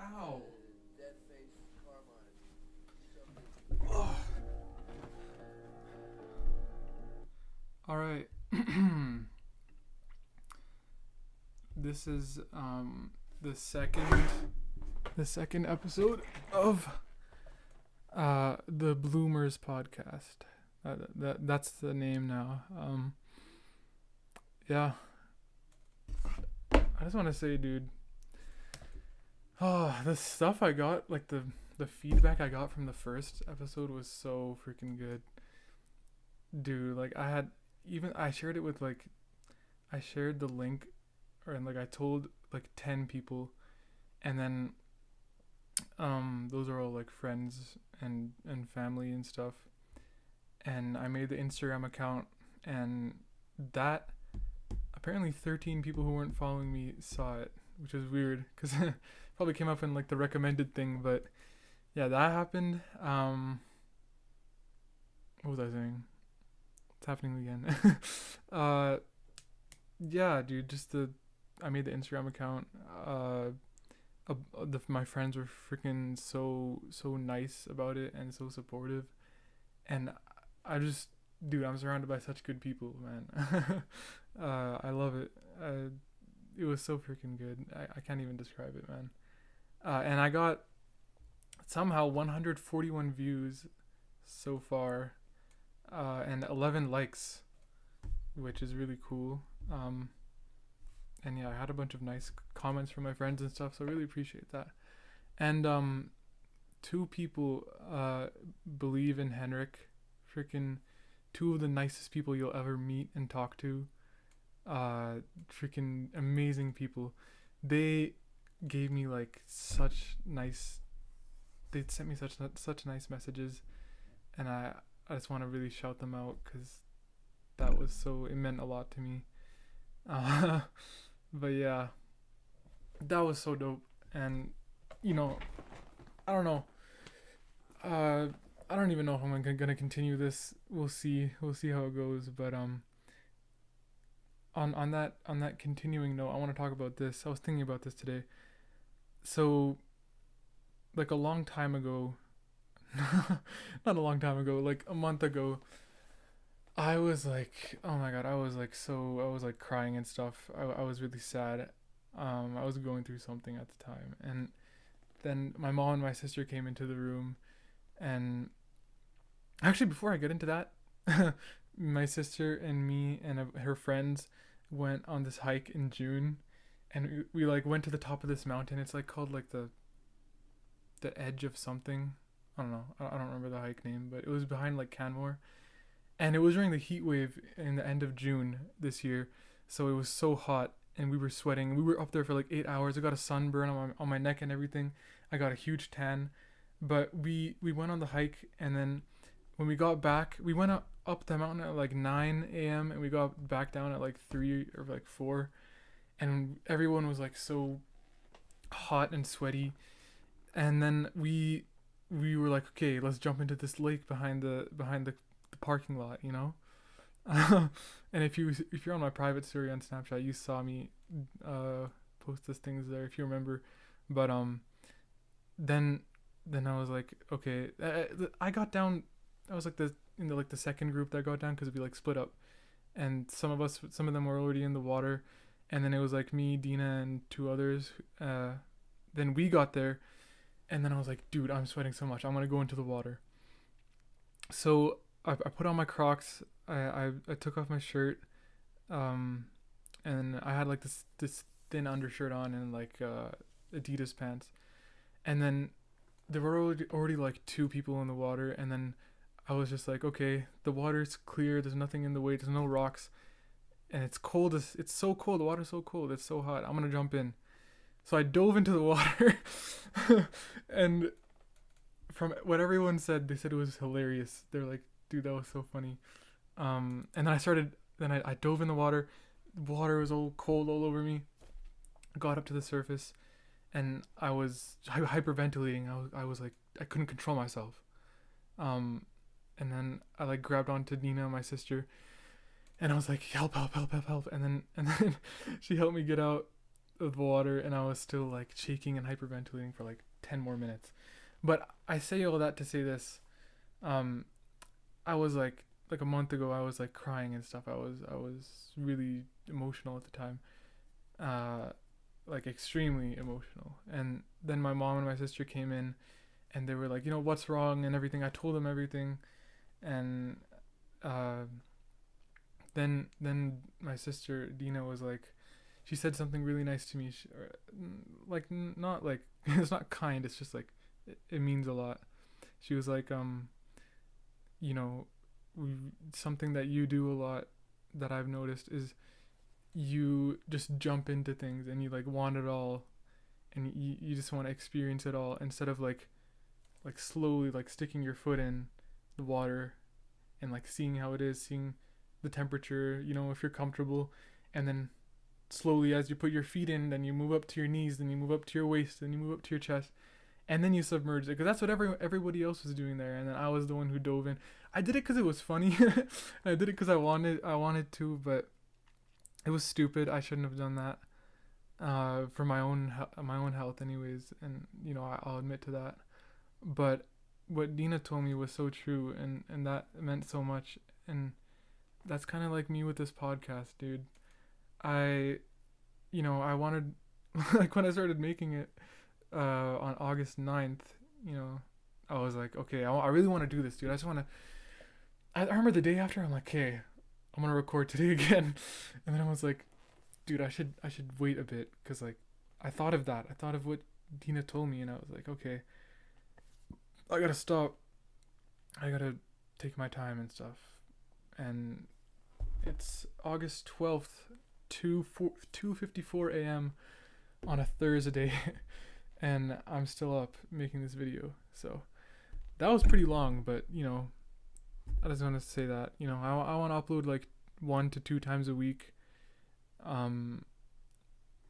Ow. Dead face Carmine. Oh. All right. This is the second episode of the Bloomers podcast. That's the name now. Yeah. I just want to say, dude. Oh, the stuff I got, like the feedback I got from the first episode was so freaking good, dude. Like I shared it with I shared the link, and like I told like 10 people, and then those are all like friends and family and stuff, and I made the Instagram account, and that apparently 13 people who weren't following me saw it, which is weird because probably came up in like the recommended thing, but yeah, that happened. What was I saying? It's happening again. uh, yeah, dude, I made the Instagram account. My friends were freaking so nice about it and so supportive, and I just, dude, I'm surrounded by such good people, man. I love it. It was so freaking good. I can't even describe it, man. And I got somehow 141 views so far, and 11 likes, which is really cool. And yeah, I had a bunch of nice comments from my friends and stuff, so I really appreciate that. And 2 people believe in Henrik, freaking 2 of the nicest people you'll ever meet and talk to. Freaking amazing people. They gave me like such nice. They sent me such nice messages, and I just want to really shout them out because that was so, it meant a lot to me. Uh, but yeah, that was so dope. And you know, I don't know. Uh, I don't even know if I'm gonna continue this. We'll see. We'll see how it goes. But on that continuing note, I want to talk about this. I was thinking about this today. So, like a long time ago, not a long time ago, like a month ago, I was like, oh my god, I was like crying and stuff. I was really sad. I was going through something at the time, and then my mom and my sister came into the room, and actually, before I get into that, my sister and me and her friends went on this hike in June, and we like went to the top of this mountain. It's like called like the edge of something. I don't know. I don't remember the hike name, but it was behind like Canmore, and it was during the heat wave in the end of June this year. So it was so hot, and we were sweating. We were up there for like 8 hours. I got a sunburn on my neck and everything. I got a huge tan, but we went on the hike, and then when we got back, we went up the mountain at like 9 a.m. and we got back down at like 3 or like 4, and everyone was like so hot and sweaty. And then we were like, okay, let's jump into this lake behind the parking lot, you know. And if you're on my private story on Snapchat, you saw me post those things there if you remember. But then then I was like, okay, I got down. I was like the second group that got down because we like split up, and some of them were already in the water, and then it was like me, Dina, and 2 others. Then we got there, and then I was like, dude, I'm sweating so much. I'm gonna go into the water. So I put on my Crocs. I took off my shirt, um, and I had like this thin undershirt on and like Adidas pants. And then there were already like 2 people in the water, and then I was just like, okay, the water's clear. There's nothing in the way. There's no rocks, and it's cold. It's so cold. The water's so cold. It's so hot. I'm gonna jump in. So I dove into the water, and from what everyone said, they said it was hilarious. They're like, dude, that was so funny. And then I started. Then I dove in the water. The water was all cold all over me. Got up to the surface, and I was hyperventilating. I was like, I couldn't control myself. Um, and then I like grabbed onto Nina, my sister, and I was like, help, help, help, help, help. And then she helped me get out. of water, and I was still like shaking and hyperventilating for like 10 more minutes. But I say all that to say this. Um, I was like a month ago, I was like crying and stuff. I was really emotional at the time. Uh, like extremely emotional. And then my mom and my sister came in, and they were like, what's wrong and everything. I told them everything, and uh, then my sister Dina was like, she said something really nice to me. Like not like it's not kind. It's just like it means a lot. She was like, you know, something that you do a lot that I've noticed is you just jump into things and you like want it all, and you just want to experience it all instead of like slowly like sticking your foot in the water and like seeing how it is, seeing the temperature, if you're comfortable, and then slowly as you put your feet in, then you move up to your knees, then you move up to your waist, then you move up to your chest, and then you submerge it, because that's what everybody else was doing there, and then I was the one who dove in. I did it because it was funny. I did it because I wanted to, but it was stupid. I shouldn't have done that. For my own health, anyways, and I'll admit to that. But what Dina told me was so true, and that meant so much, and that's kind of like me with this podcast, dude. I I wanted like when I started making it on August 9th, you know, I was like, okay, I really want to do this, dude. I just want to. I remember the day after, I'm like, okay, I'm gonna record today again, and then I was like, dude, I should wait a bit, cause like I thought of that. I thought of what Dina told me, and I was like, okay, I gotta stop. I gotta take my time and stuff. And it's August 12th, 2:54 a.m. on a Thursday, and I'm still up making this video. So that was pretty long, but I just want to say that I want to upload like 1 to 2 times a week. Um,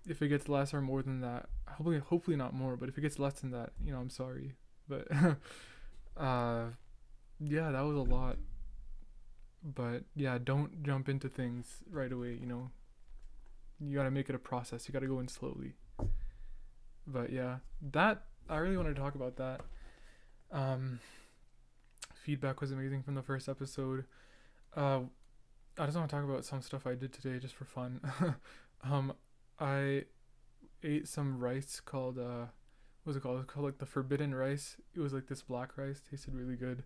if it gets less or more than that, hopefully not more. But if it gets less than that, I'm sorry. But uh, yeah, that was a lot. But yeah, don't jump into things right away. You gotta make it a process. You gotta go in slowly. But yeah, that I really wanted to talk about that. Um, Feedback was amazing from the first episode. Uh, I just want to talk about some stuff I did today just for fun. um, I ate some rice called what's it called? It's called like the forbidden rice. It was like this black rice, tasted really good.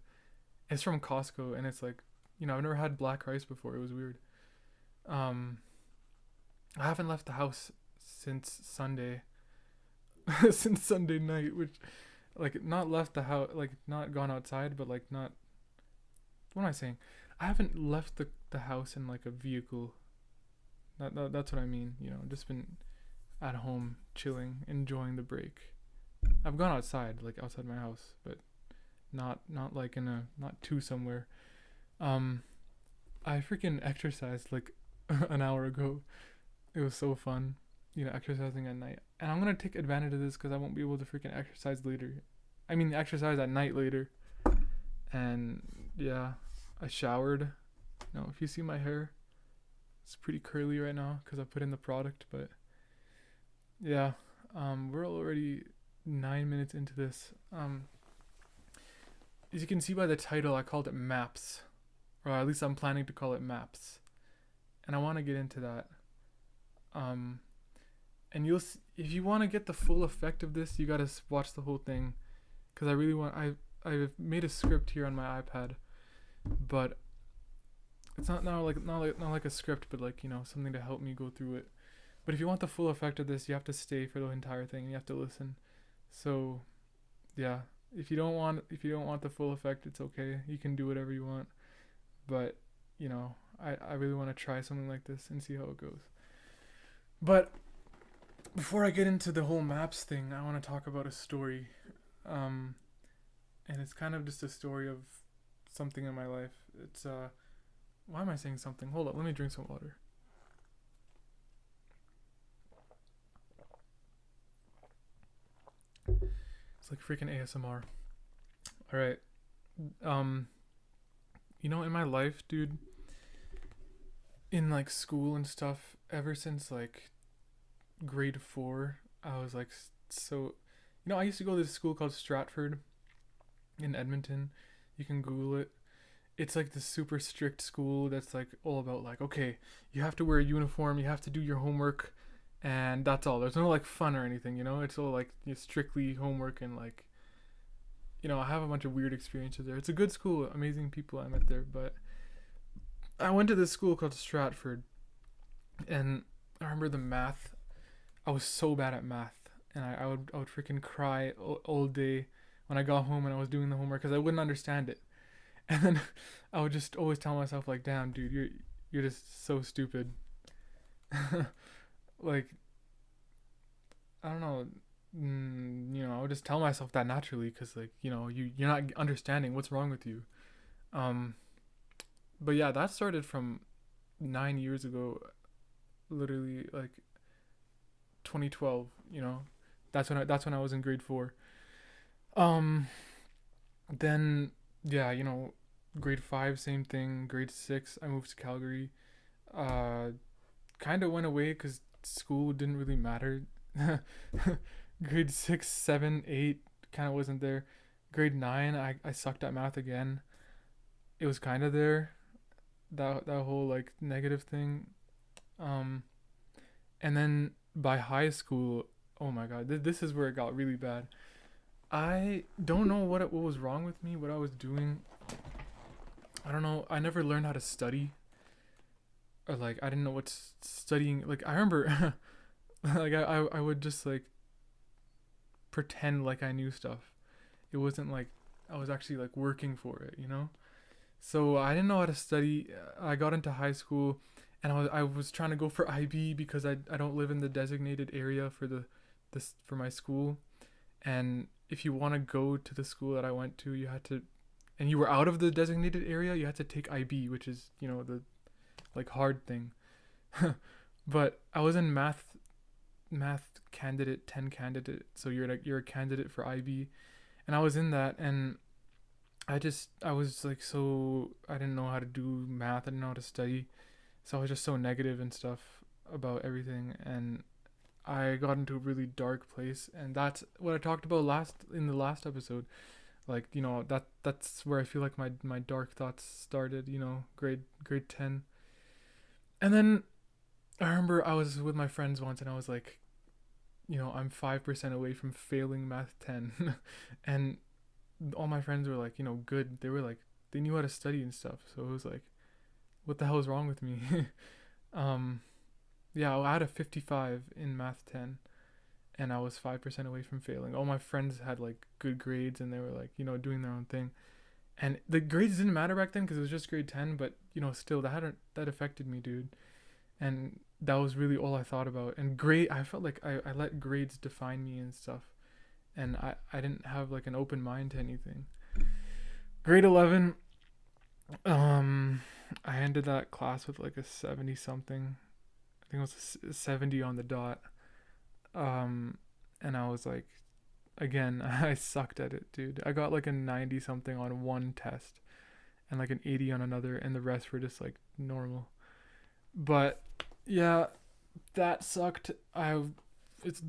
It's from Costco, and it's like I've never had black rice before. It was weird. Um, I haven't left the house since Sunday, since Sunday night, which like not left the house, like not gone outside, but like not. What am I saying? I haven't left the house in like a vehicle. That's what I mean. Just been at home, chilling, enjoying the break. I've gone outside, like outside my house, but not like in a not too somewhere. Um, I freaking exercised like an hour ago. It was so fun, exercising at night. And I'm gonna take advantage of this because I won't be able to freaking exercise later. I mean, exercise at night later. And yeah, I showered. If you see my hair, it's pretty curly right now because I put in the product. But yeah, we're already 9 minutes into this. As you can see by the title, I called it Maps, or at least I'm planning to call it Maps, and I want to get into that. Um, and if you want to get the full effect of this, you gotta watch the whole thing, because I really want. I've made a script here on my iPad, but it's not like a script, but like something to help me go through it. But if you want the full effect of this, you have to stay for the entire thing. And you have to listen. So, yeah. If you don't want the full effect, it's okay. You can do whatever you want. But I really want to try something like this and see how it goes. But before I get into the whole maps thing, I want to talk about a story. And it's kind of just a story of something in my life. It's why am I saying something? Hold up, let me drink some water. It's like freaking ASMR. All right. Um, in my life, dude, in like school and stuff, ever since like grade 4, I was like so I used to go to this school called Stratford in Edmonton. You can Google it. It's like this super strict school that's like all about like, okay, you have to wear a uniform, you have to do your homework, and that's all. There's no like fun or anything. It's all like strictly homework and like I have a bunch of weird experiences there. It's a good school, amazing people I met there, but I went to this school called Stratford, and I remember the math. I was so bad at math, and I would freaking cry all day when I got home and I was doing the homework because I wouldn't understand it. And then I would just always tell myself like, "Damn, dude, you're just so stupid." Like I don't know, I would just tell myself that naturally because like you're not understanding what's wrong with you. Um, but yeah, that started from 9 years ago, literally like 2012. That's when I was in grade 4. Um, then yeah, grade 5 same thing. Grade 6 I moved to Calgary. Uh, kind of went away because school didn't really matter. Grade 6, 7, 8 kind of wasn't there. Grade 9 I sucked at math again. It was kind of there, that whole like negative thing. Um, and then by high school, oh my god, this is where it got really bad. I don't know what was wrong with me, what I was doing. I don't know. I never learned how to study, or like I didn't know what studying. Like I remember, like I would just like pretend like I knew stuff. It wasn't like I was actually like working for it. So I didn't know how to study. I got into high school, and I was trying to go for IB because I don't live in the designated area for for my school. And if you want to go to the school that I went to, you had to, and you were out of the designated area, you had to take IB, which is the like hard thing. But I was in math candidate 10 candidate, so you're a candidate for IB, and I was in that, and I was like, so I didn't know how to do math, I didn't know how to study, so I was just so negative and stuff about everything, and I got into a really dark place, and that's what I talked about in the last episode. Like that's where I feel like my dark thoughts started. Grade 10, and then I remember I was with my friends once, and I was like, I'm 5% away from failing math 10, and all my friends were like, good. They were like, they knew how to study and stuff. So it was like, what the hell is wrong with me? um, yeah, I had a 55 in math 10, and I was 5% away from failing. All my friends had like good grades, and they were like, doing their own thing. And the grades didn't matter back then because it was just grade 10, but still that affected me, dude. And that was really all I thought about. And I felt like I let grades define me and stuff. And I didn't have like an open mind to anything. Grade 11, um, I ended that class with like a 70 something. I think it was a 70 on the dot. Um, and I was like, again, I sucked at it, dude. I got like a 90 something on one test and like an 80 on another, and the rest were just like normal. But yeah, that sucked. That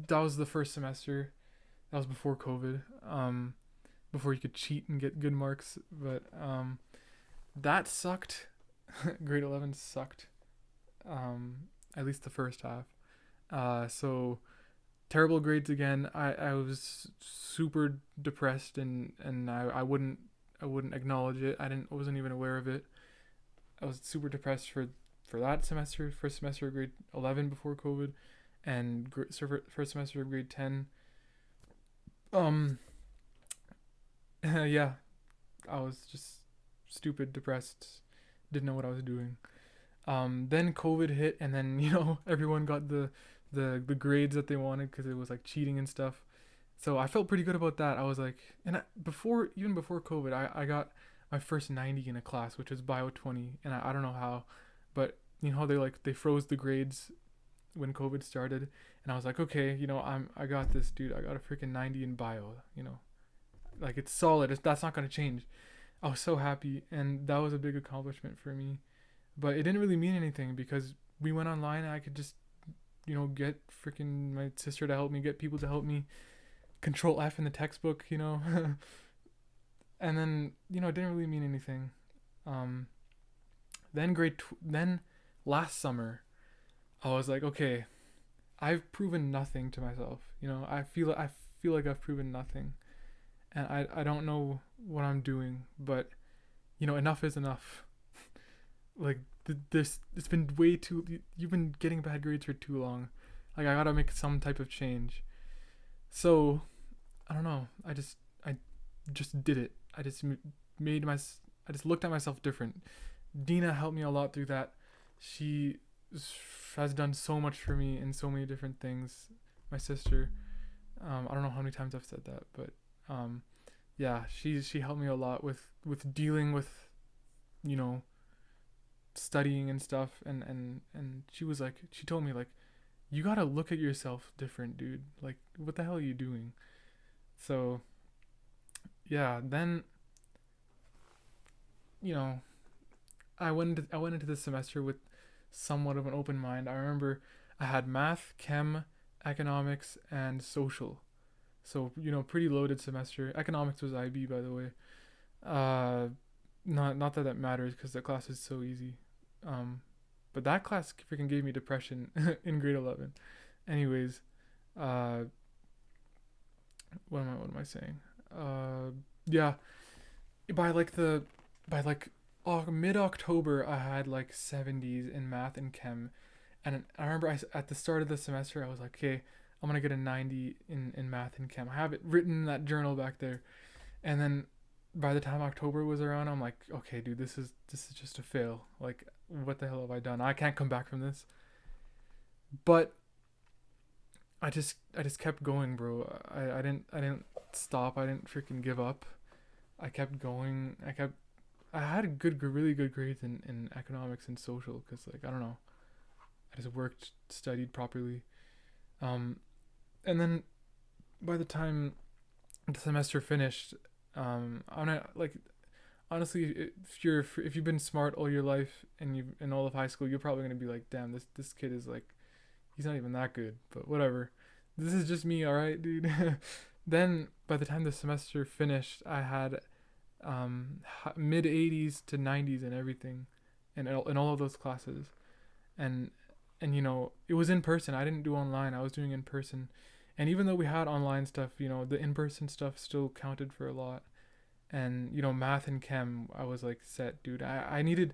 was the first semester. That was before COVID. Before you could cheat and get good marks. But that sucked. Grade 11 sucked. At least the first half. So terrible grades again. I was super depressed, and I wouldn't acknowledge it. I wasn't even aware of it. I was super depressed for that semester, first semester of grade 11 before COVID, and first semester of grade 10. Um, yeah, I was just stupid, depressed, didn't know what I was doing. Then COVID hit, and then everyone got the grades that they wanted because it was like cheating and stuff. So I felt pretty good about that. I was like, and even before COVID, I got my first 90 in a class, which was Bio 20, and I don't know how, but how they froze the grades when COVID started, and I was like, okay, I got this, dude. I got a freaking 90 in Bio. Like it's solid. That's not gonna change. I was so happy, and that was a big accomplishment for me. But it didn't really mean anything because we went online, and I could just get freaking my sister to help me, get people to help me, control F in the textbook, and then it didn't really mean anything. Um, then last summer, I was like, okay, I've proven nothing to myself. I feel like I've proven nothing, and I don't know what I'm doing, but enough is enough. Like this, it's been way too. You've been getting bad grades for too long. Like I gotta make some type of change. So I don't know. I just did it. I just made my. I just looked at myself different. Dina helped me a lot through that. She has done so much for me in so many different things. My sister. I don't know how many times I've said that, but yeah, she helped me a lot with dealing with you know studying and stuff, and she told me like you gotta look at yourself different, dude. Like what the hell are you doing? So yeah, then you know I went into this semester with somewhat of an open mind. I remember I had math, chem, economics, and social. So pretty loaded semester. Economics was IB, by the way. Uh, not that that matters because the class is so easy. Um, but that class freaking gave me depression in grade 11. Anyways, uh, what am I saying? Uh, yeah, by like the by like mid October, I had like 70s in math and chem, and I remember at the start of the semester I was like, okay, I'm gonna get a 90 in math and chem. I have it written in that journal back there, and then by the time October was around, I'm like, okay, dude, this is just a fail. Like, what the hell have I done? I can't come back from this. But I just kept going, bro. I didn't stop. I didn't freaking give up. I kept going. I had really good grades in economics and social because like I don't know, I just worked, studied properly. Um, and then by the time the semester finished, I'm not like honestly, if you've been smart all your life and you in all of high school, you're probably gonna be like, damn, this kid is like he's not even that good. But whatever. This is just me, all right, dude. Then by the time the semester finished, I had mid 80s to 90s and everything, in all of those classes, and it was in person. I didn't do online. I was doing in person, and even though we had online stuff, the in person stuff still counted for a lot. And math and chem, I was like set, dude. I need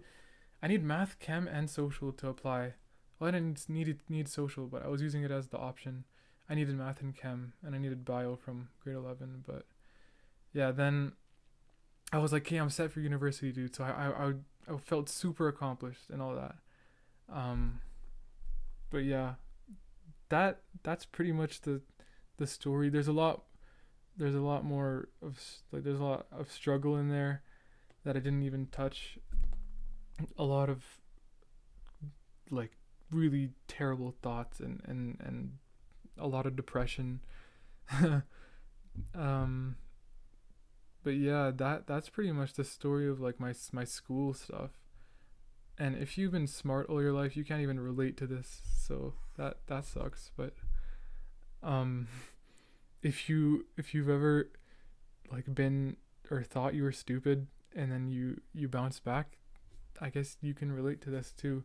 math, chem, and social to apply. Well, I didn't need social, but I was using it as the option. I needed math and chem, and I needed bio from grade 11. But yeah, then I was like, okay, I'm set for university, dude. So I felt super accomplished and all that. Um, but yeah, that's pretty much the story. There's a lot more of like there's a lot of struggle in there that I didn't even touch. A lot of like really terrible thoughts and a lot of depression. um, but yeah, that's pretty much the story of like my school stuff. And if you've been smart all your life, you can't even relate to this. So that sucks. But um, if you've ever like been or thought you were stupid and then you bounce back, I guess you can relate to this too.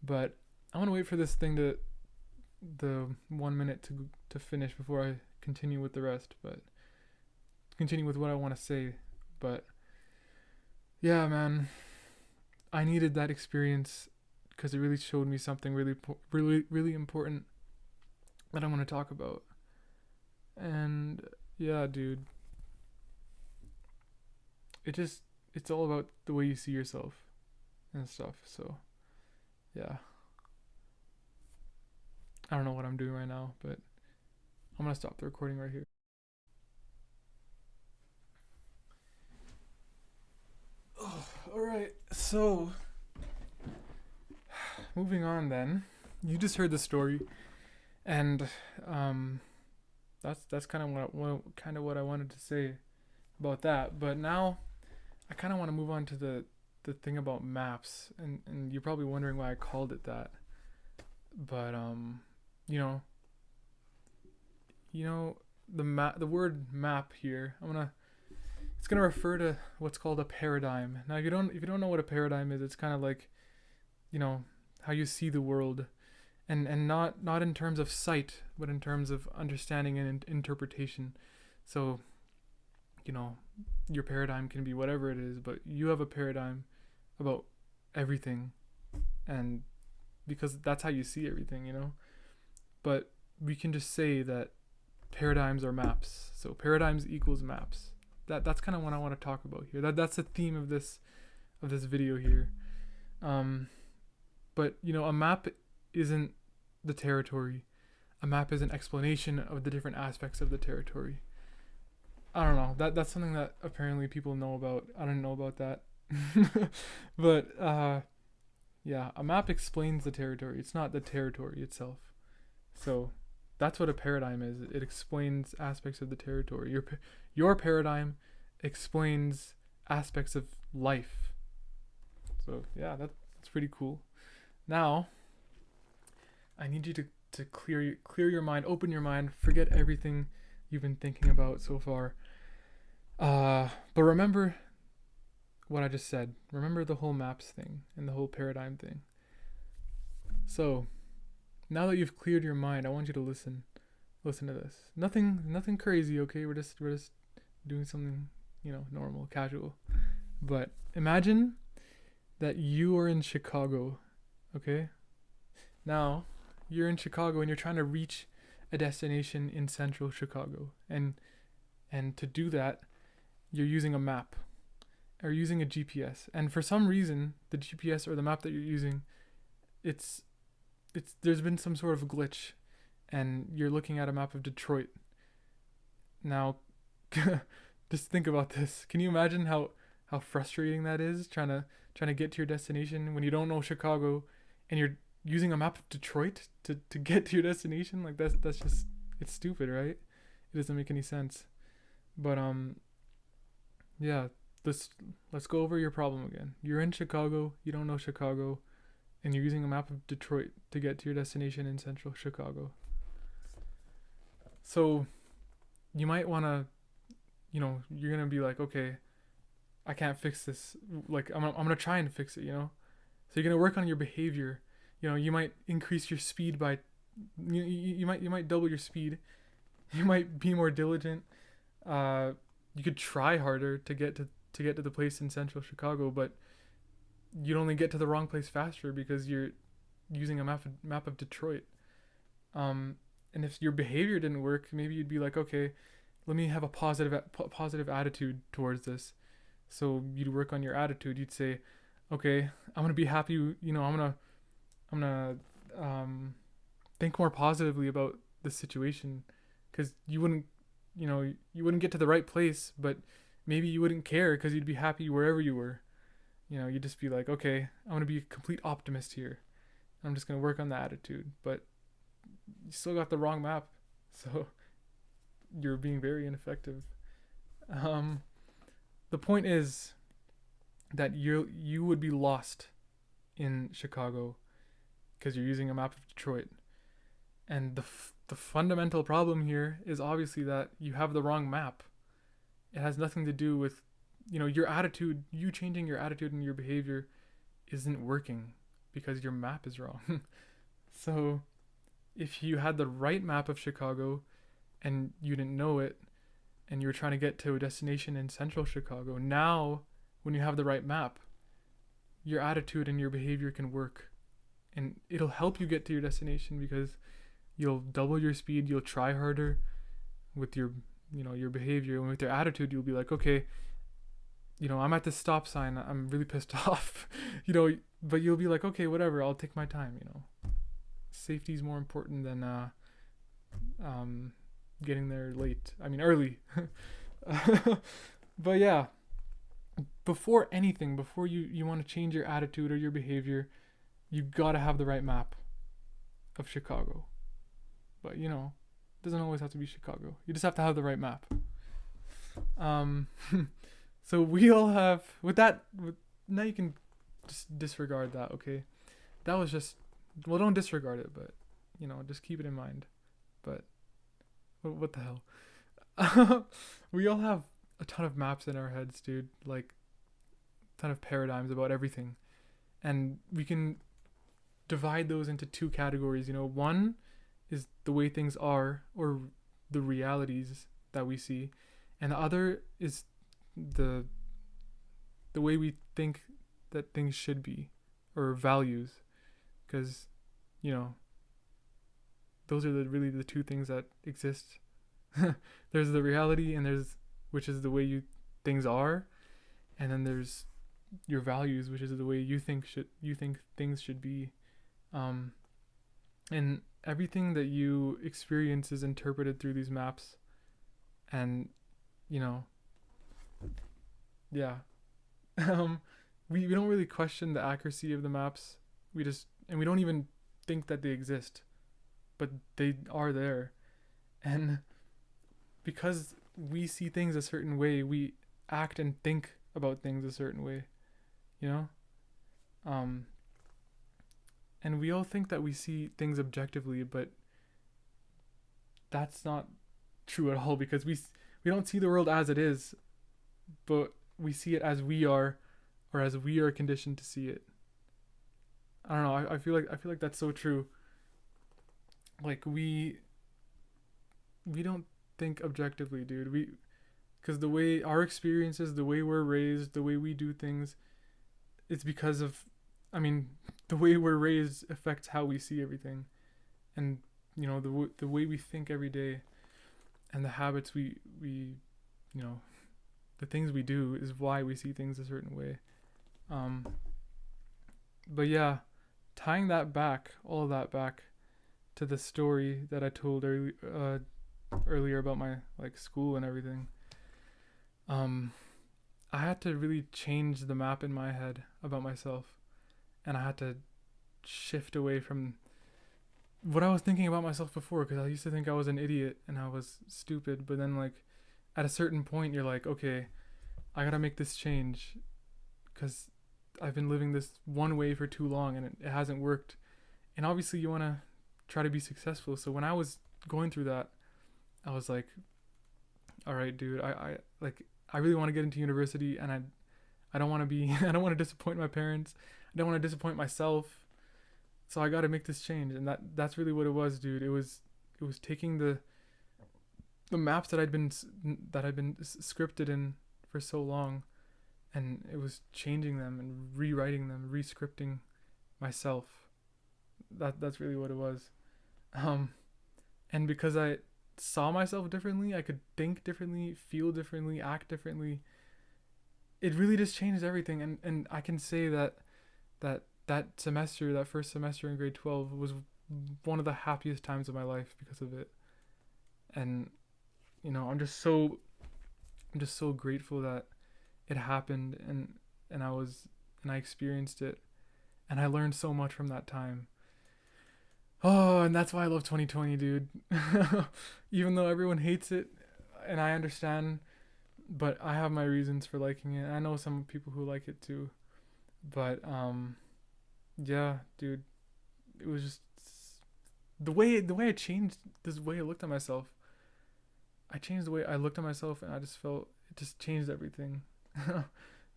But I want to wait for this thing to the 1 minute to finish before I continue with the rest. But continue with what I want to say. But yeah, man, I needed that experience because it really showed me something really important that I want to talk about. And yeah, dude, it's all about the way you see yourself and stuff. So yeah, I don't know what I'm doing right now, but I'm gonna stop the recording right here. Oh, all right. So moving on then. You just heard the story, and um, that's kind of what I wanted to say about that. But now I kind of want to move on to the thing about maps, and you're probably wondering why I called it that. But you know, you know the word map here. It's gonna refer to what's called a paradigm. Now, if you don't know what a paradigm is, it's kind of like, you know, how you see the world, and not in terms of sight, but in terms of understanding and interpretation. So, you know, your paradigm can be whatever it is, but you have a paradigm about everything, and because that's how you see everything, you know. But we can just say that paradigms are maps. So paradigms equals maps. That's kind of what I want to talk about here. That's the theme of this video here. Um, but you know, a map isn't the territory. A map is an explanation of the different aspects of the territory. I don't know. That's something that apparently people know about. I don't know about that. But yeah, a map explains the territory. It's not the territory itself. So that's what a paradigm is. It explains aspects of the territory. Your paradigm explains aspects of life. So yeah, that's pretty cool. Now, I need you to clear your mind, open your mind, forget everything you've been thinking about so far. But remember what I just said. Remember the whole maps thing and the whole paradigm thing. So, now that you've cleared your mind, I want you to listen to this. Nothing crazy, okay? We're just doing something, you know, normal, casual. But imagine that you are in Chicago, okay? Now, you're in Chicago and you're trying to reach a destination in central Chicago. And to do that, you're using a map or using a GPS. And for some reason, the GPS or the map that you're using, it's there's been some sort of glitch, and you're looking at a map of Detroit. Now, just think about this. Can you imagine how frustrating that is, trying to get to your destination when you don't know Chicago, and you're using a map of Detroit to get to your destination? Like that's just, it's stupid, right? It doesn't make any sense. But yeah, let's go over your problem again. You're in Chicago, you don't know Chicago, and you're using a map of Detroit to get to your destination in central Chicago. So you might want to, you know, you're going to be like, okay, I can't fix this. Like, I'm going to try and fix it, you know? So you're going to work on your behavior. You know, you might increase your speed by, you might double your speed. You might be more diligent. You could try harder to get to the place in central Chicago, but you'd only get to the wrong place faster because you're using a map of Detroit. And if your behavior didn't work, maybe you'd be like, okay, let me have a positive attitude towards this. So you'd work on your attitude. You'd say, okay, I'm gonna be happy. You know, I'm gonna think more positively about this situation, because you wouldn't, you know, you wouldn't get to the right place, but maybe you wouldn't care because you'd be happy wherever you were. You know, you'd just be like, okay, I'm gonna be a complete optimist here. I'm just gonna work on the attitude, but you still got the wrong map, so you're being very ineffective. Um, the point is that you would be lost in Chicago because you're using a map of Detroit, and the fundamental problem here is obviously that you have the wrong map. It has nothing to do with, you know, your attitude. You changing your attitude and your behavior isn't working because your map is wrong. So if you had the right map of Chicago and you didn't know it, and you were trying to get to a destination in central Chicago, now when you have the right map, your attitude and your behavior can work, and it'll help you get to your destination because you'll double your speed, you'll try harder with your, you know, your behavior, and with your attitude you'll be like, okay, you know, I'm at this stop sign, I'm really pissed off, you know, but you'll be like, okay, whatever, I'll take my time, you know. Safety is more important than getting there late. I mean, early. But yeah, before anything, before you want to change your attitude or your behavior, you gotta have the right map of Chicago. But you know, it doesn't always have to be Chicago. You just have to have the right map. Um, so we all have with that. Now you can just disregard that. Okay, that was just, well, don't disregard it, but just keep it in mind. But what the hell? We all have a ton of maps in our heads, dude. Like a ton of paradigms about everything, and we can divide those into two categories. One is the way things are, or the realities that we see, and the other is the the way we think that things should be, or values, because you know those are really the two things that exist. There's the reality, and there's which is the way things are, and then there's your values, which is the way you think things should be. Um, and everything that you experience is interpreted through these maps, and you know, yeah. um, we don't really question the accuracy of the maps. We don't even think that they exist, but they are there, and because we see things a certain way, we act and think about things a certain way, you know? Um, and we all think that we see things objectively, but that's not true at all because we don't see the world as it is, but we see it as we are, or as we are conditioned to see it. I don't know. I feel like that's so true. Like we don't think objectively, dude. Because the way our experiences, the way we're raised, the way we do things, it's because of, I mean, the way we're raised affects how we see everything, and the way we think every day, and the habits we you know the things we do is why we see things a certain way. Um, but yeah, tying that back, all of that back to the story that I told earlier about my like school and everything. Um, I had to really change the map in my head about myself, and I had to shift away from what I was thinking about myself before, because I used to think I was an idiot and I was stupid. But then, like, at a certain point, you're like, okay, I gotta make this change because I've been living this one way for too long and it hasn't worked. And obviously, you wanna try to be successful. So when I was going through that, I was like, all right, dude, I really want to get into university, and I don't want to be I don't want to disappoint my parents. I don't want to disappoint myself. So I got to make this change, and that's really what it was, dude. It was taking the maps that I'd been scripted in for so long, and it was changing them and rewriting them, rescripting myself. That's really what it was. Um, and because I saw myself differently, I could think differently, feel differently, act differently. It really just changed everything, and I can say that first semester in grade 12 was one of the happiest times of my life because of it. And I'm just so grateful that it happened, and I experienced it, and I learned so much from that time. Oh, and that's why I love 2020, dude. Even though everyone hates it, and I understand, but I have my reasons for liking it. I know some people who like it too. But yeah, dude, it was just the way I changed this way I looked at myself. I changed the way I looked at myself, and I just felt it just changed everything.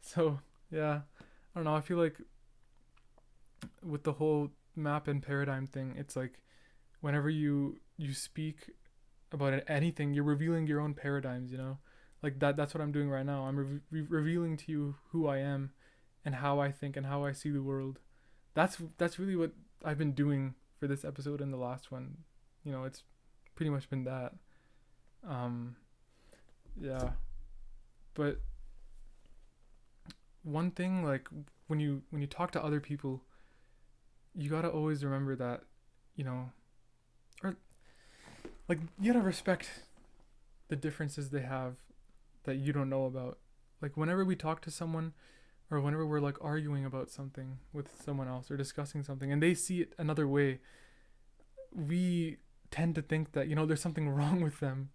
So yeah, I don't know. I feel like with the whole map and paradigm thing, it's like whenever you speak about anything, you're revealing your own paradigms. Like that's what I'm doing right now. I'm revealing to you who I am, and how I think and how I see the world. That's really what I've been doing for this episode and the last one. It's pretty much been that. Um, yeah, but one thing, like, when you talk to other people, you gotta always remember that, you know, or like you gotta respect the differences they have that you don't know about. Like whenever we talk to someone, or whenever we're like arguing about something with someone else or discussing something, and they see it another way, we tend to think that there's something wrong with them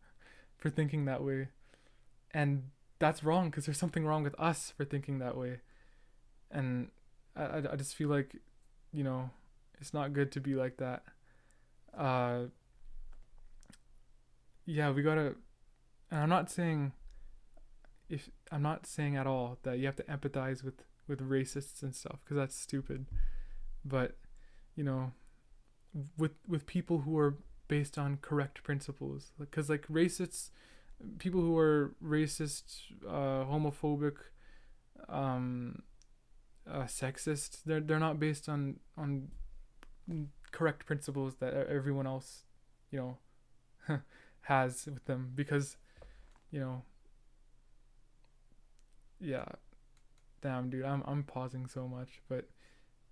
for thinking that way, and that's wrong because there's something wrong with us for thinking that way. And I just feel like, you know it's not good to be like that. uh yeah, we gotta, and I'm not saying at all that you have to empathize with racists and stuff, because that's stupid. But you know, with people who are based on correct principles, because like racists, people who are racist, homophobic, um, sexist, they're not based on correct principles that everyone else, you know, has with them. Because you know, yeah, damn, dude, I'm pausing so much, but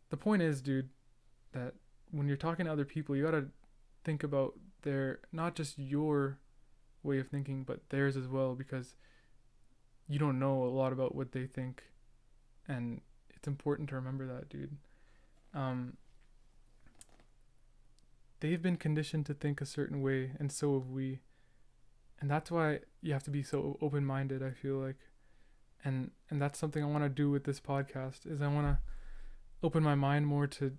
the point is, dude, that when you're talking to other people, you gotta think about their, not just your way of thinking, but theirs as well, because you don't know a lot about what they think, and it's important to remember that, dude. Um, they've been conditioned to think a certain way, and so have we, and that's why you have to be so open-minded. I feel like, and that's something I want to do with this podcast. Is I want to open my mind more to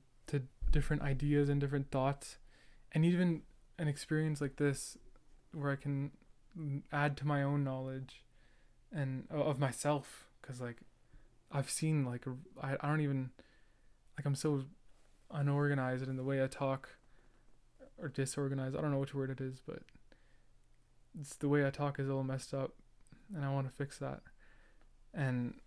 different ideas and different thoughts, and even an experience like this where I can add to my own knowledge and of myself, because like I've seen like I don't even, like, I'm so unorganized in the way I talk, or disorganized. I don't know which word it is, but it's the way I talk is all messed up, and I want to fix that. And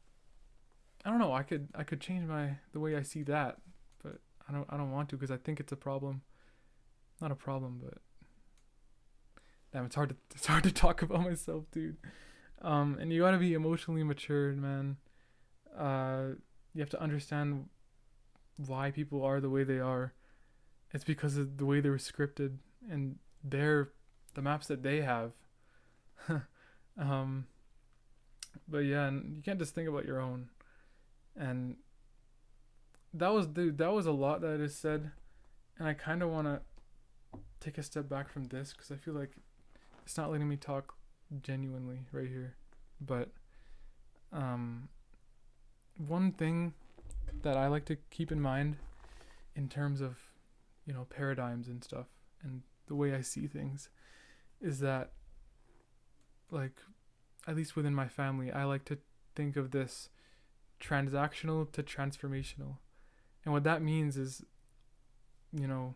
I don't know. I could change the way I see that, but I don't want to, because I think it's a problem. Not a problem, but damn, it's hard to talk about myself, dude. And you gotta be emotionally matured, man. You have to understand why people are the way they are. It's because of the way they were scripted, and their the maps that they have. um, but yeah, and you can't just think about your own. And that was a lot that is said, and I kind of want to take a step back from this, because I feel like it's not letting me talk genuinely right here. But um, one thing that I like to keep in mind in terms of, paradigms and stuff, and the way I see things, is that, like, at least within my family, I like to think of this transactional to transformational. And what that means is, you know,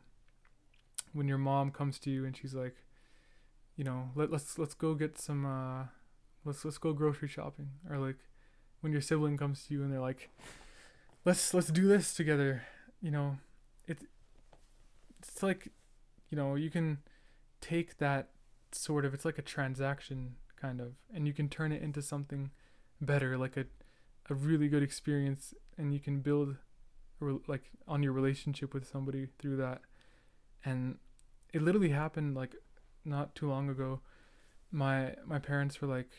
when your mom comes to you and she's like, let's go get some let's go grocery shopping, or like when your sibling comes to you and they're like, let's do this together, you know, it it's like, you can take that sort of, it's like a transaction kind of, and you can turn it into something better, like a really good experience, and you can build like on your relationship with somebody through that. And it literally happened like not too long ago. My parents were like,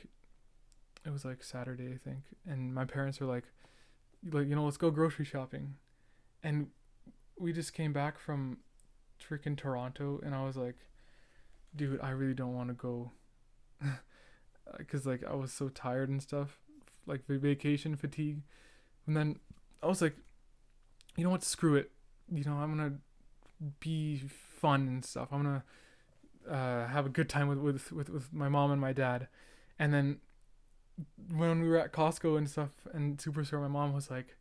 it was like Saturday, I think, and my parents were like, let's go grocery shopping. And we just came back from freaking Toronto, and I was like, dude, I really don't want to go, because like I was so tired and stuff, like vacation fatigue. And then I was like, you know what, screw it, I'm gonna be fun and stuff. I'm gonna have a good time with my mom and my dad. And then when we were at Costco and stuff and Superstore, my mom was like,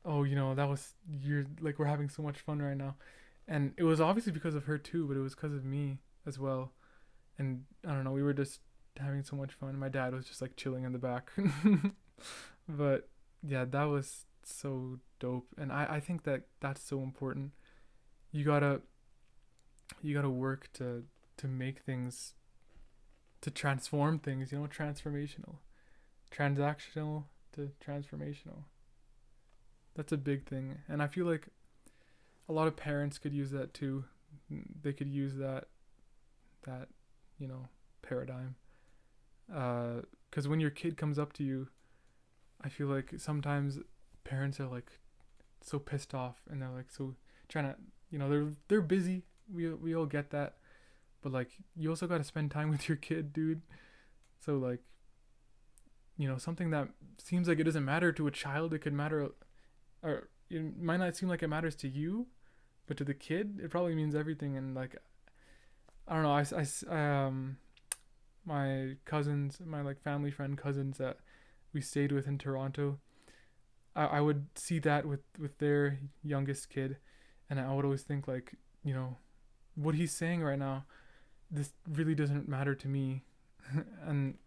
"Oh, that was, you're like, we're having so much fun right now," and it was obviously because of her too, but it was because of me as well. And I don't know, we were just having so much fun. My dad was just like chilling in the back, but yeah, that was so dope, and I think that that's so important. You gotta you gotta work to make things, to transform things, transformational, transactional to transformational. That's a big thing, and I feel like a lot of parents could use that too. They could use that paradigm, because when your kid comes up to you, I feel like sometimes parents are like so pissed off, and they're like so trying to, they're busy. We all get that, but like you also got to spend time with your kid, dude. So like, something that seems like it doesn't matter to a child, it could matter, or it might not seem like it matters to you, but to the kid it probably means everything. And like, I don't know, my cousins, my like family friend cousins that we stayed with in Toronto, I would see that with their youngest kid, and I would always think like, you know, what he's saying right now, this really doesn't matter to me. And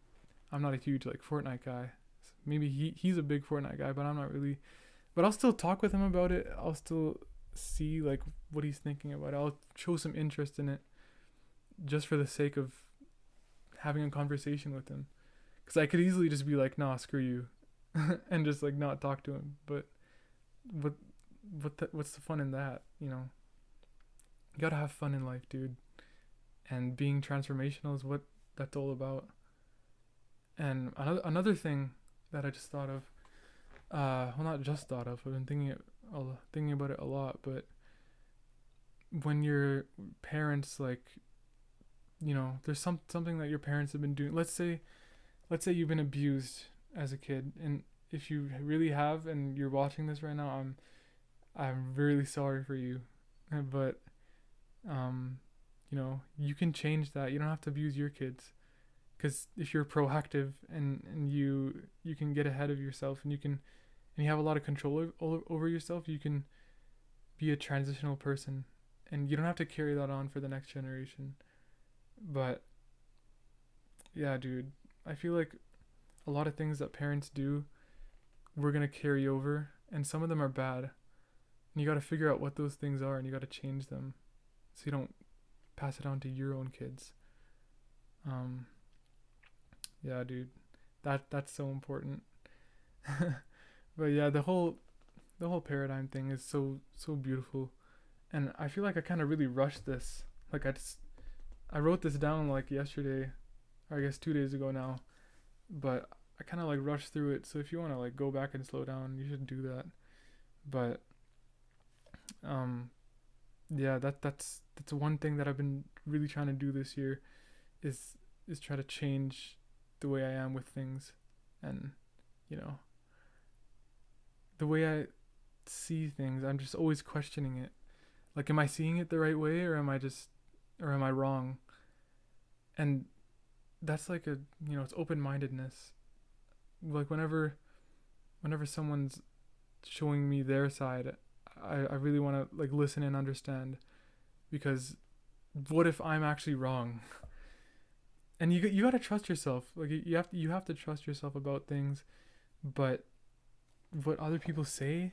I'm not a huge like Fortnite guy. Maybe he's a big Fortnite guy, but I'm not really. But I'll still talk with him about it. I'll still see like what he's thinking about it. I'll show some interest in it just for the sake of having a conversation with him. Because I could easily just be like, nah, screw you, and just like not talk to him. But what what's the fun in that? You know, you gotta have fun in life, dude. And being transformational is what that's all about. And another thing that I just thought of, well, not just thought of, I've been thinking about it a lot. But when your parents, like, you know, there's something that your parents have been doing. Let's say you've been abused as a kid, and if you really have, and you're watching this right now, I'm really sorry for you. But um, you know, you can change that. You don't have to abuse your kids, because if you're proactive and you can get ahead of yourself, and you have a lot of control over yourself, you can be a transitional person, and you don't have to carry that on for the next generation. But yeah, dude, I feel like a lot of things that parents do, we're gonna carry over, and some of them are bad. And you got to figure out what those things are, and you got to change them, so you don't pass it on to your own kids. Um, yeah, dude, that's so important. But yeah, the whole paradigm thing is so beautiful, and I feel like I kind of really rushed this. Like I wrote this down like yesterday, or I guess 2 days ago now, but I kind of like rushed through it. So if you want to like go back and slow down, you should do that. But um, yeah, that's one thing that I've been really trying to do this year is try to change the way I am with things, and you know, the way I see things. I'm just always questioning it. Like, am I seeing it the right way, or or am I wrong? And that's like a, you know, it's open mindedness. Like whenever someone's showing me their side, I really want to like listen and understand, because what if I'm actually wrong? And you got to trust yourself. Like you have to trust yourself about things. But what other people say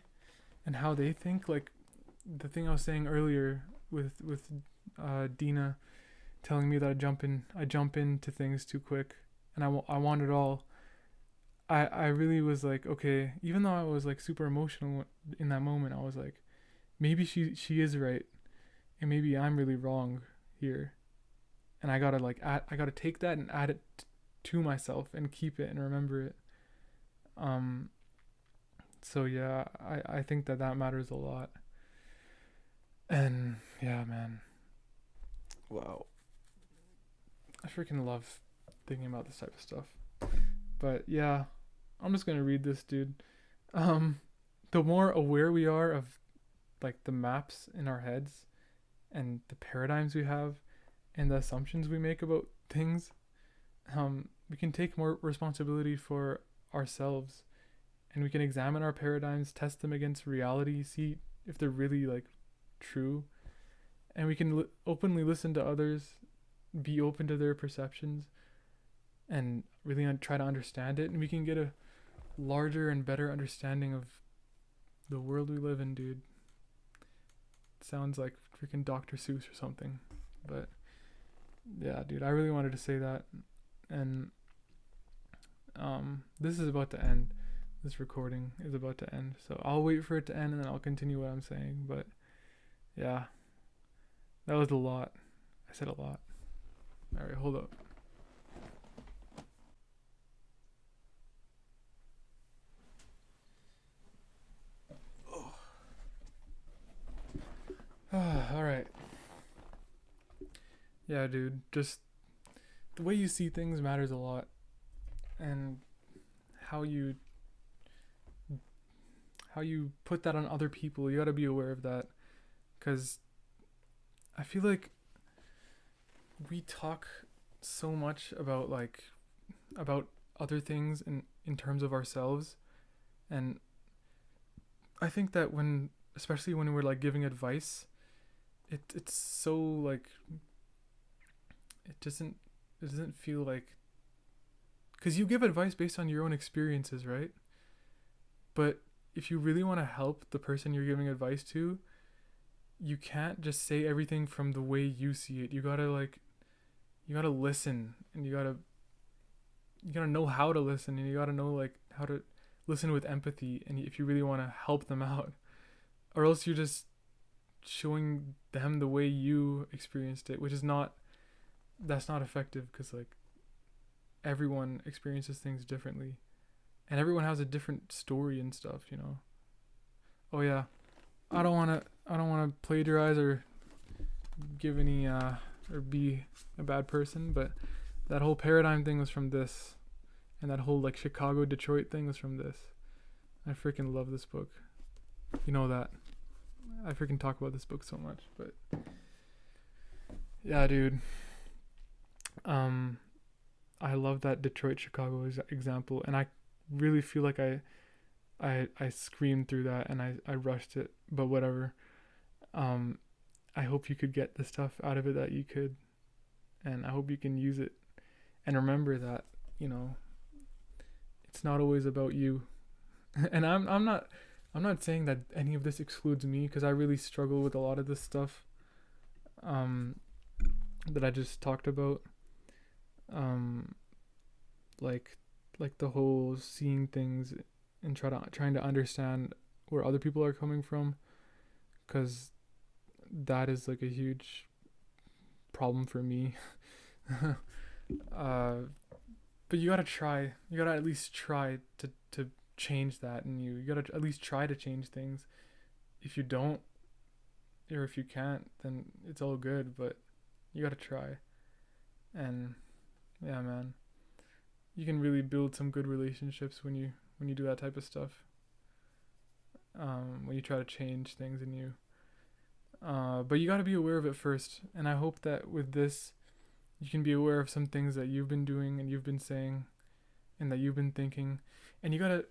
and how they think, like the thing I was saying earlier with Dina telling me that I jump into things too quick, and I want it all. I really was like, okay, even though I was like super emotional in that moment, I was like, maybe she is right, and maybe I'm really wrong here, and I gotta take that and add it to myself and keep it and remember it. Um, so yeah, I think that matters a lot. And yeah, man, wow, I freaking love thinking about this type of stuff. But yeah, I'm just gonna read this, dude. Um, the more aware we are of like the maps in our heads and the paradigms we have and the assumptions we make about things, we can take more responsibility for ourselves, and we can examine our paradigms, test them against reality, see if they're really like true, and we can openly listen to others, be open to their perceptions, and really try to understand it, and we can get a larger and better understanding of the world we live in, dude. It sounds like freaking Dr. Seuss or something, but yeah, dude, I really wanted to say that. And this is about to end. This recording is about to end, so I'll wait for it to end and then I'll continue what I'm saying. But yeah, that was a lot. I said a lot. All right, hold up. All right. Yeah, dude. Just the way you see things matters a lot, and how you how you put that on other people. You got to be aware of that, because I feel like we talk so much about about other things in terms of ourselves, and I think that when, especially when we're like giving advice, it's so like it doesn't feel like, because you give advice based on your own experiences, right? But if you really want to help the person you're giving advice to, you can't just say everything from the way you see it. You gotta listen, and you gotta know how to listen, and you gotta know like how to listen with empathy, and if you really want to help them out, or else you're just showing them the way you experienced it, which is not, that's not effective, because like everyone experiences things differently, and everyone has a different story and stuff, you know. Oh yeah, I don't want to plagiarize or give any or be a bad person, but that whole paradigm thing was from this, and that whole like Chicago Detroit thing was from this. I freaking love this book. You know that. I freaking talk about this book so much, but yeah, dude. I love that Detroit Chicago example, and I really feel like I screamed through that, and I rushed it, but whatever. Um, I hope you could get the stuff out of it that you could, and I hope you can use it, and remember that, you know, it's not always about you. And I'm not saying that any of this excludes me, because I really struggle with a lot of this stuff um that I just talked about. Um like the whole seeing things and trying to understand where other people are coming from, cuz that is like a huge problem for me. uh but you got to try. You got to at least try to change that in you. You got to at least try to change things. If you don't, or if you can't, then it's all good, but you got to try. And yeah, man, you can really build some good relationships when you do that type of stuff. When you try to change things in you. But you got to be aware of it first. And I hope that with this, you can be aware of some things that you've been doing and you've been saying and that you've been thinking. And you got to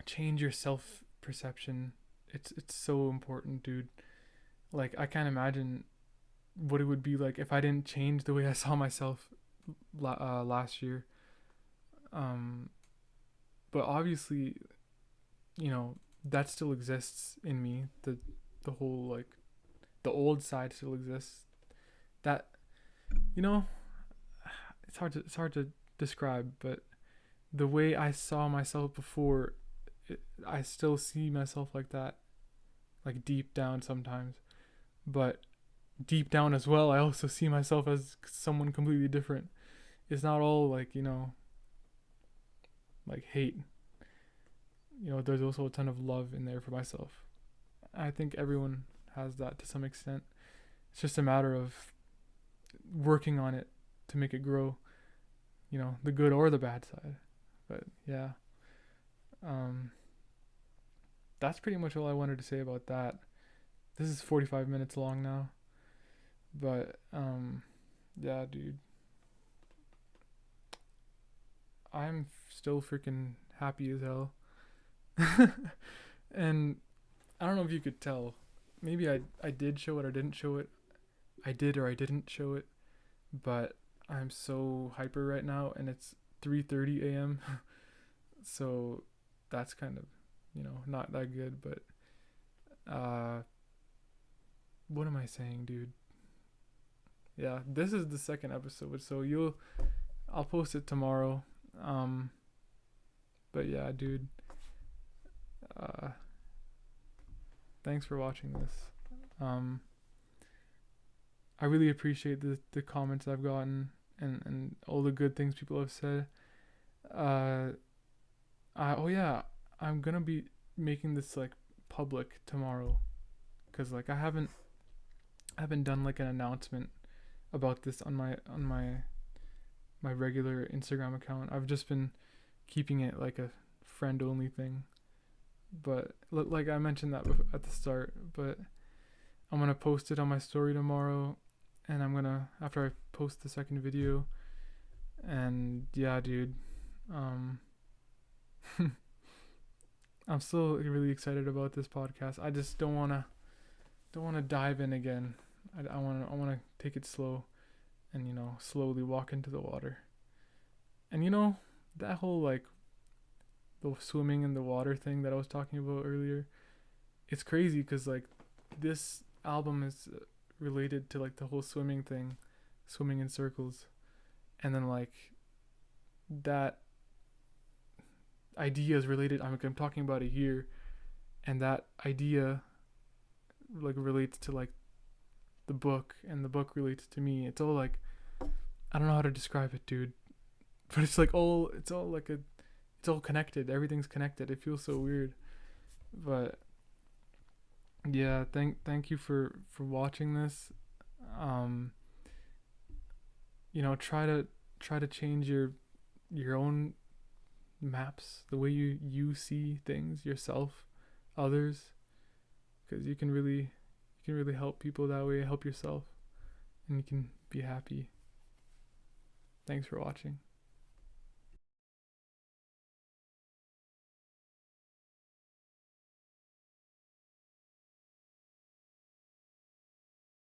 change your self perception. It's so important, dude. Like, I can't imagine what it would be like if I didn't change the way I saw myself last year. Um, but obviously, you know, that still exists in me. The whole like the old side still exists. That, you know, it's hard to describe, but the way I saw myself before, I still see myself like that, like deep down sometimes. But deep down as well, I also see myself as someone completely different. It's not all like, you know, like hate. You know, there's also a ton of love in there for myself. I think everyone has that to some extent. It's just a matter of working on it to make it grow, you know, the good or the bad side. But yeah, um, that's pretty much all I wanted to say about that. This is 45 minutes long now, but yeah, dude, I'm still freaking happy as hell. And I don't know if you could tell. Maybe I did show it or didn't show it. I did or I didn't show it, but I'm so hyper right now, and it's 3:30 a.m. So that's kind of, you know, not that good, but what am I saying, dude? Yeah, this is the second episode, so I'll post it tomorrow. Um but yeah, dude. Uh Thanks for watching this. Um I really appreciate the comments I've gotten, and all the good things people have said. Uh oh yeah, I'm gonna be making this like public tomorrow, cause like I haven't done like an announcement about this on my regular Instagram account. I've just been keeping it like a friend only thing. But like I mentioned that at the start, but I'm gonna post it on my story tomorrow, and I'm gonna after I post the second video. And yeah, dude, um, I'm still really excited about this podcast. I just don't wanna dive in again. I wanna take it slow and slowly walk into the water. And that whole like the swimming in the water thing that I was talking about earlier. It's crazy because like this album is related to like the whole swimming thing, swimming in circles, and then like that idea is related. I'm talking about it here, and that idea like relates to like the book, and the book relates to me. It's all like I don't know how to describe it, dude, but it's all like it's all connected. Everything's connected. It feels so weird, but yeah. Thank you for watching this. Um, try to change your own maps, the way you see things, yourself, others, because you can really help people that way, help yourself, and you can be happy. Thanks for watching.